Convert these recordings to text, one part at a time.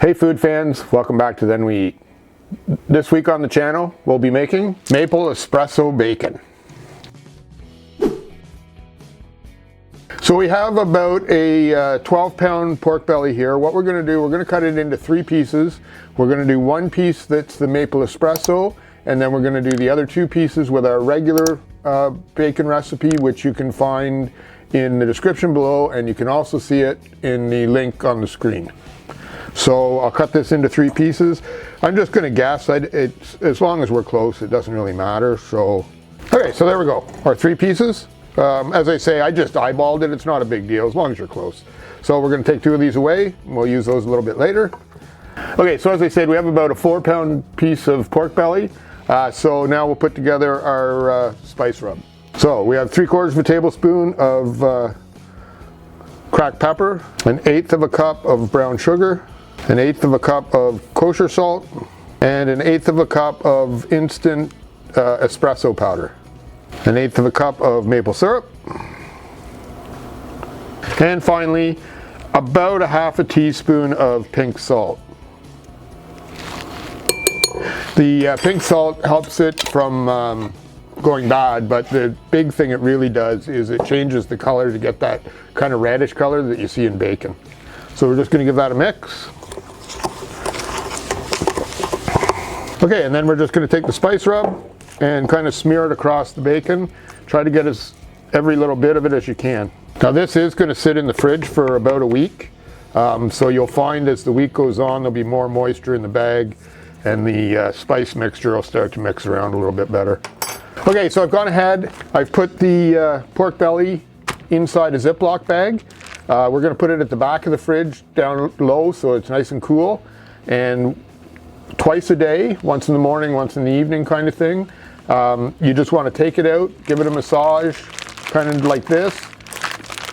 Hey food fans, welcome back to Then We Eat. This week on the channel, we'll be making maple espresso bacon. So we have about a 12-pound pork belly here. What we're going to do, we're going to cut it into 3 pieces. We're going to do one piece that's the maple espresso, and then we're going to do the other 2 pieces with our regular bacon recipe, which you can find in the description below, and you can also see it in the link on the screen. So I'll cut this into 3 pieces. I'm just going to guess. As long as we're close, it doesn't really matter. So, okay, so there we go. Our 3 pieces. As I say, I just eyeballed it. It's not a big deal as long as you're close. So we're going to take 2 of these away. We'll use those a little bit later. Okay, so as I said, we have about a 4-pound piece of pork belly. So now we'll put together our spice rub. So we have 3/4 of a tablespoon of cracked pepper, 1/8 of a cup of brown sugar, 1/8 of a cup of kosher salt, and 1/8 of a cup of instant espresso powder, 1/8 of a cup of maple syrup, and finally about a 1/2 teaspoon of pink salt. The pink salt helps it from going bad, but the big thing it really does is it changes the color to get that kind of reddish color that you see in bacon. So we're just going to give that a mix. Okay, and then we're just going to take the spice rub and kind of smear it across the bacon. Try to get every little bit of it as you can. Now this is going to sit in the fridge for about a week. So you'll find as the week goes on there'll be more moisture in the bag and the spice mixture will start to mix around a little bit better. Okay, so I've gone ahead, I've put the pork belly inside a Ziploc bag. We're going to put it at the back of the fridge down low so it's nice and cool. And twice a day, once in the morning, once in the evening kind of thing. You just want to take it out, give it a massage, kind of like this,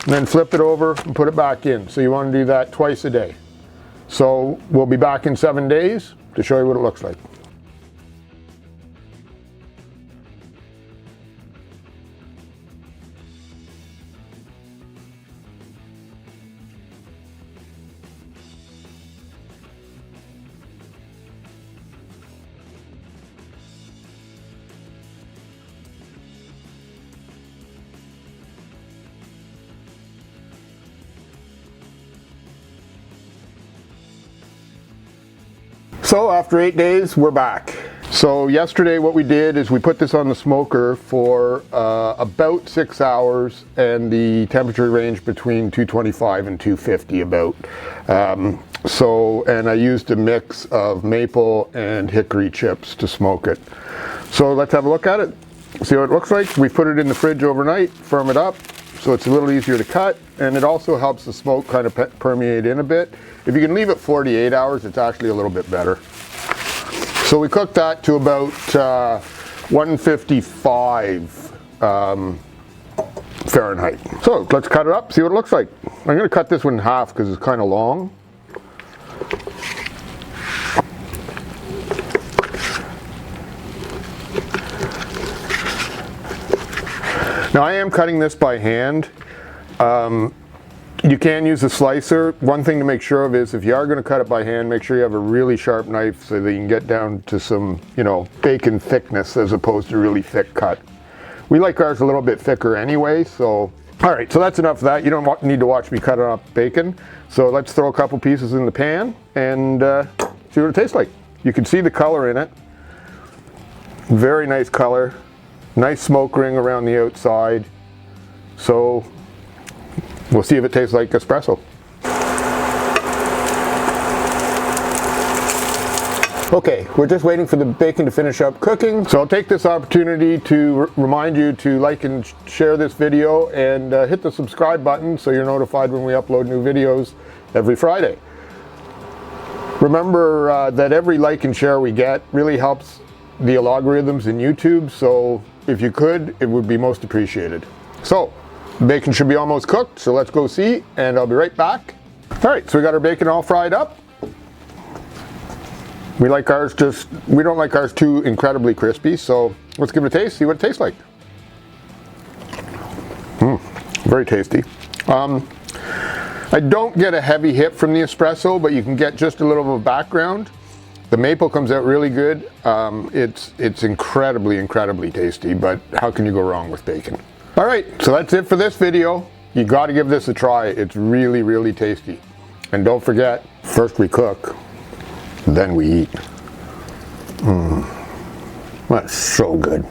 and then flip it over and put it back in. So you want to do that twice a day. So we'll be back in 7 days to show you what it looks like. So after 8 days, we're back. So yesterday what we did is we put this on the smoker for about 6 hours, and the temperature ranged between 225 and 250 about. And I used a mix of maple and hickory chips to smoke it. So let's have a look at it, see what it looks like. We put it in the fridge overnight, firm it up, so it's a little easier to cut, and it also helps the smoke kind of permeate in a bit. If you can leave it 48 hours, it's actually a little bit better. So we cooked that to about 155 Fahrenheit. So let's cut it up, see what it looks like. I'm going to cut this one in half because it's kind of long. Now I am cutting this by hand. You can use a slicer. One thing to make sure of is if you are going to cut it by hand, make sure you have a really sharp knife so that you can get down to some, bacon thickness as opposed to really thick cut. We like ours a little bit thicker anyway, so. All right, so that's enough of that. You don't need to watch me cut up bacon. So let's throw a couple pieces in the pan and see what it tastes like. You can see the color in it. Very nice color. Nice smoke ring around the outside. So we'll see if it tastes like espresso. Okay, we're just waiting for the bacon to finish up cooking. So I'll take this opportunity to remind you to like and share this video and hit the subscribe button so you're notified when we upload new videos every Friday. Remember that every like and share we get really helps the algorithms in YouTube, so if you could, it would be most appreciated. So bacon should be almost cooked, so let's go see, and I'll be right back. All right, so we got our bacon all fried up. We like ours we don't like ours too incredibly crispy, so let's give it a taste, see what it tastes like. Very tasty. I don't get a heavy hit from the espresso, but you can get just a little of a background. The maple comes out really good. It's incredibly tasty, but how can you go wrong with bacon? All right, so that's it for this video. You got to give this a try. It's really tasty. And don't forget, first we cook, then we eat. That's so good.